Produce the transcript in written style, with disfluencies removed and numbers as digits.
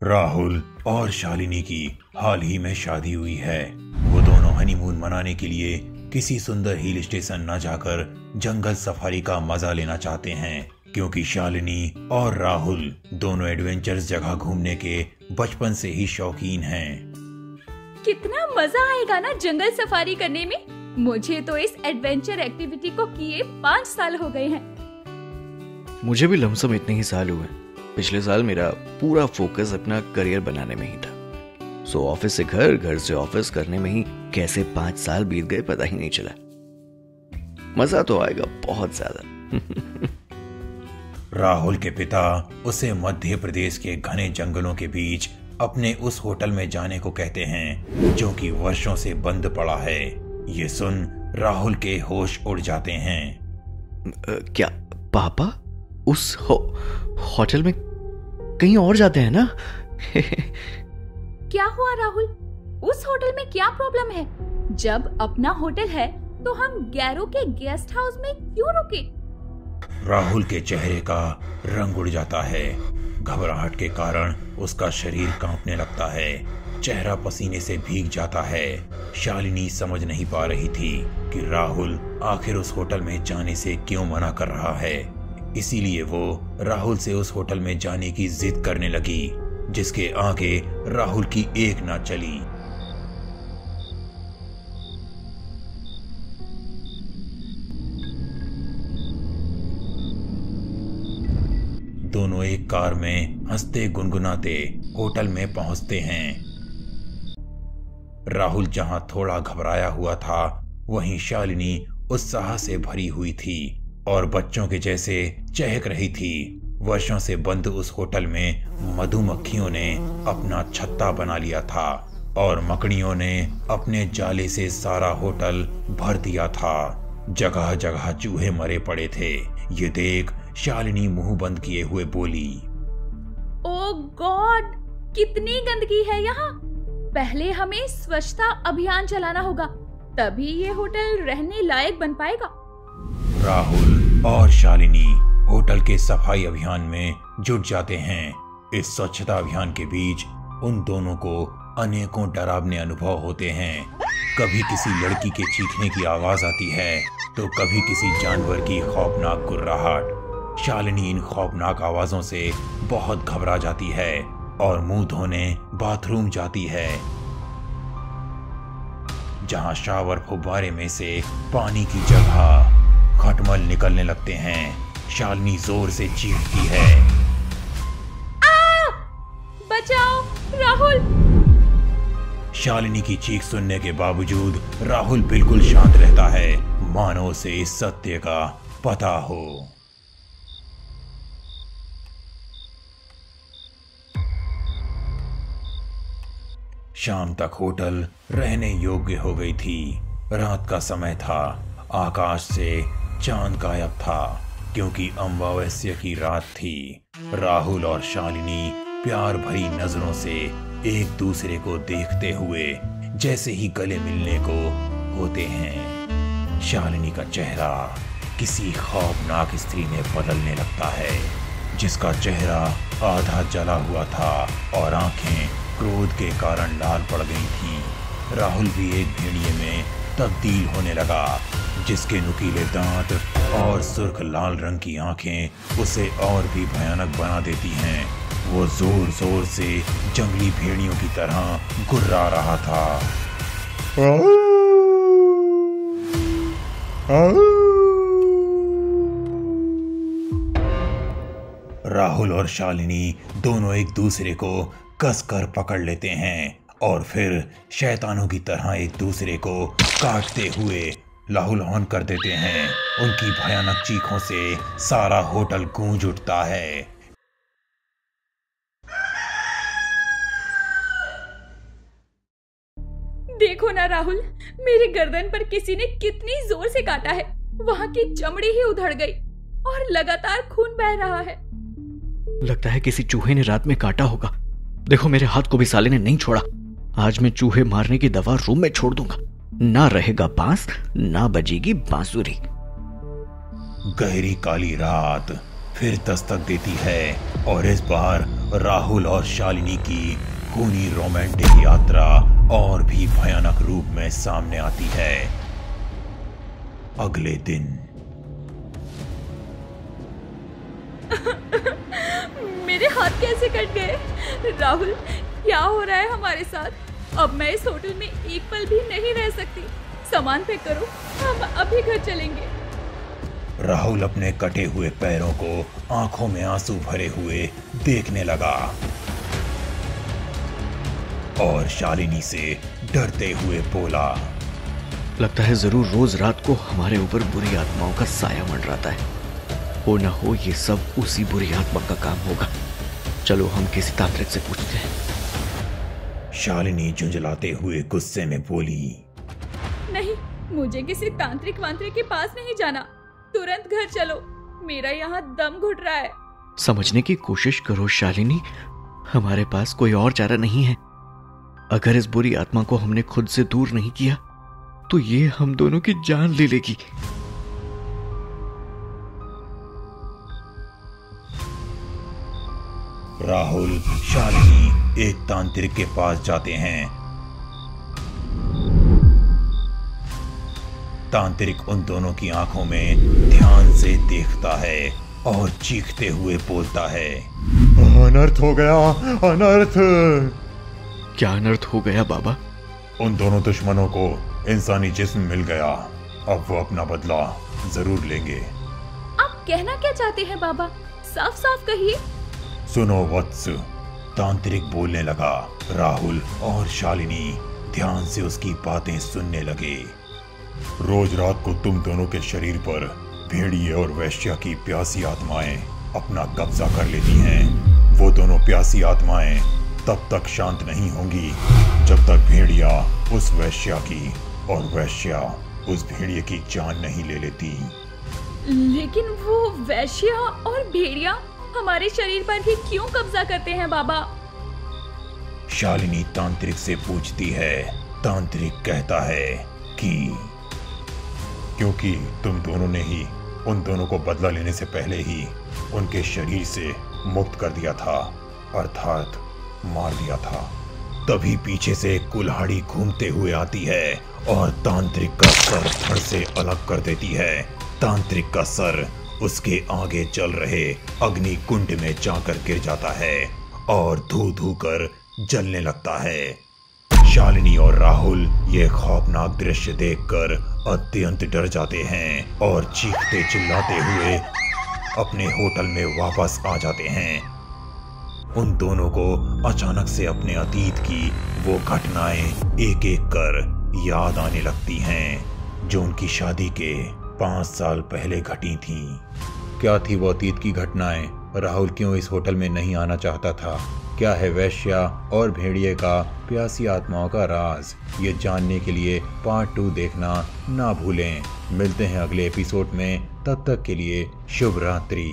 राहुल और शालिनी की हाल ही में शादी हुई है। वो दोनों हनीमून मनाने के लिए किसी सुंदर हिल स्टेशन न जाकर जंगल सफारी का मजा लेना चाहते हैं, क्योंकि शालिनी और राहुल दोनों एडवेंचरस जगह घूमने के बचपन से ही शौकीन हैं। कितना मजा आएगा ना जंगल सफारी करने में। मुझे तो इस एडवेंचर एक्टिविटी को किए 5 साल हो गए हैं। मुझे भी लमसम इतने ही साल हुए। पिछले साल मेरा पूरा फोकस अपना करियर बनाने में ही था। सो ऑफिस से घर, घर से ऑफिस करने में ही कैसे 5 साल बीत गए पता ही नहीं चला। मजा तो आएगा बहुत ज्यादा। राहुल के पिता उसे मध्य प्रदेश के घने जंगलों के बीच अपने उस होटल में जाने को कहते हैं, जो कि वर्षों से बंद पड़ा है। ये सुन राहुल के होश उड़ जाते हैं। क्या पापा उस होटल में कहीं और जाते हैं ना? क्या हुआ राहुल? उस होटल में क्या प्रॉब्लम है? जब अपना होटल है तो हम गैरो के गेस्ट हाउस में क्यों रुके? राहुल के चेहरे का रंग उड़ जाता है। घबराहट के कारण उसका शरीर कांपने लगता है। चेहरा पसीने से भीग जाता है। शालिनी समझ नहीं पा रही थी कि राहुल आखिर उस होटल में जाने से क्यों मना कर रहा है। इसीलिए वो राहुल से उस होटल में जाने की जिद करने लगी, जिसके आगे राहुल की एक ना चली। दोनों एक कार में हंसते गुनगुनाते होटल में पहुंचते हैं। राहुल जहां थोड़ा घबराया हुआ था, वहीं शालिनी उत्साह से भरी हुई थी और बच्चों के जैसे चहक रही थी। वर्षों से बंद उस होटल में मधुमक्खियों ने अपना छत्ता बना लिया था और मकड़ियों ने अपने जाले से सारा होटल भर दिया था। जगह जगह चूहे मरे पड़े थे। ये देख शालिनी मुंह बंद किए हुए बोली, ओह गॉड, कितनी गंदगी है यहाँ। पहले हमें स्वच्छता अभियान चलाना होगा, तभी ये होटल रहने लायक बन पाएगा। राहुल और शालिनी होटल के सफाई अभियान में जुट जाते हैं। इस स्वच्छता अभियान के बीच उन दोनों को अनेकों डरावने अनुभव होते हैं। कभी किसी लड़की के चीखने की आवाज आती है तो कभी किसी जानवर की खौफनाक गुर्राहट। शालिनी इन खौफनाक आवाजों से बहुत घबरा जाती है और मुंह धोने बाथरूम जाती है, जहां शावर फुब्बारे में से पानी की जगह खटमल निकलने लगते हैं। शालिनी जोर से चीखती है, बचाओ राहुल। शालिनी की चीख सुनने के बावजूद राहुल बिल्कुल शांत रहता है, मानो उसे इस सत्य का पता हो। शाम तक होटल रहने योग्य हो गई थी। रात का समय था। आकाश से चांद गायब था, क्योंकि अमावस्या की रात थी। राहुल और शालिनी प्यार भरी नजरों से एक दूसरे को देखते हुए जैसे ही गले मिलने को होते हैं, शालिनी का चेहरा किसी खौफनाक स्त्री में बदलने लगता है, जिसका चेहरा आधा जला हुआ था और आंखें क्रोध के कारण लाल पड़ गई थी। राहुल भी एक भेड़िए में तब्दील होने लगा, जिसके नुकीले दांत और सुर्ख लाल रंग की आंखें उसे और भी भयानक बना देती हैं। वो जोर जोर से जंगली भेड़ियों की तरह गुर्रा रहा था। राहुल और शालिनी दोनों एक दूसरे को कसकर पकड़ लेते हैं और फिर शैतानों की तरह एक दूसरे को काटते हुए लाहुलौन कर देते हैं। उनकी भयानक चीखों से सारा होटल गूंज उठता है। देखो ना राहुल, मेरे गर्दन पर किसी ने कितनी जोर से काटा है। वहाँ की चमड़ी ही उधड़ गई और लगातार खून बह रहा है। लगता है किसी चूहे ने रात में काटा होगा। देखो मेरे हाथ को भी साले ने नहीं छोड़ा। आज मैं चूहे मारने की दवा रूम में छोड़ दूंगा। ना रहेगा बांस, ना बजेगी बांसुरी। गहरी काली रात फिर दस्तक देती है और इस बार राहुल और शालिनी की खूनी रोमांटिक यात्रा और भी भयानक रूप में सामने आती है। अगले दिन मेरे हाथ कैसे कट गए? राहुल, क्या हो रहा है हमारे साथ? अब मैं इस होटल में एक पल भी नहीं रह सकती। सामान पैक करो, हम अभी घर चलेंगे। राहुल अपने कटे हुए पैरों को आंखों में आंसू भरे हुए देखने लगा और शालिनी से डरते हुए बोला, लगता है जरूर रोज रात को हमारे ऊपर बुरी आत्माओं का साया मंडराता है। हो ना हो ये सब उसी बुरी आत्मा का काम होगा। चलो हम किसी तांत्रिक से पूछते हैं। शालिनी झुंझलाते हुए गुस्से में बोली, नहीं, मुझे किसी तांत्रिक वांत्रिक के पास नहीं जाना। तुरंत घर चलो, मेरा यहाँ दम घुट रहा है। समझने की कोशिश करो शालिनी, हमारे पास कोई और चारा नहीं है। अगर इस बुरी आत्मा को हमने खुद से दूर नहीं किया तो ये हम दोनों की जान ले लेगी। राहुल शालिनी एक तांत्रिक के पास जाते हैं। तांत्रिक उन दोनों की आंखों में ध्यान से देखता है और चीखते हुए बोलता है, अनर्थ हो गया, अनर्थ। क्या अनर्थ हो गया बाबा? उन दोनों दुश्मनों को इंसानी जिस्म मिल गया। अब वो अपना बदला जरूर लेंगे। आप कहना क्या चाहते हैं बाबा? साफ साफ कहिए। सुनो वत्स, तांत्रिक बोलने लगा। राहुल और शालिनी ध्यान से उसकी बातें सुनने लगे। रोज रात को तुम दोनों के शरीर पर भेड़िए और वैश्या की प्यासी आत्माएं अपना कब्जा कर लेती हैं। वो दोनों प्यासी आत्माएं तब तक शांत नहीं होंगी जब तक भेड़िया उस वैश्या की और वैश्या उस भेड़िए की जान नहीं ले लेती। लेकिन वो वैश्या और भेड़िया हमारे शरीर पर ही क्यों कब्जा करते हैं बाबा? शालिनी तांत्रिक से पूछती है। तांत्रिक कहता है कि क्योंकि तुम दोनों ने ही उन दोनों को बदला लेने से पहले ही उनके शरीर से मुक्त कर दिया था, अर्थात मार दिया था। तभी पीछे से एक कुल्हाड़ी घूमते हुए आती है और तांत्रिक का सर धड़ से अलग कर देती है। तांत्रिक का सर उसके आगे चल रहे अग्नि कुंड में जाकर गिर जाता है और धू धू कर जलने लगता है। शालिनी और राहुल ये खौफनाक दृश्य देखकर अत्यंत डर जाते हैं और चीखते चिल्लाते हुए अपने होटल में वापस आ जाते हैं। उन दोनों को अचानक से अपने अतीत की वो घटनाएं एक एक कर याद आने लगती हैं जो उनकी शादी के 5 साल पहले घटी थीं। क्या थी वो अतीत की घटनाएं? राहुल क्यों इस होटल में नहीं आना चाहता था? क्या है वैश्या और भेड़िए का प्यासी आत्माओं का राज? ये जानने के लिए पार्ट 2 देखना ना भूलें। मिलते हैं अगले एपिसोड में, तब तक के लिए शुभ रात्रि।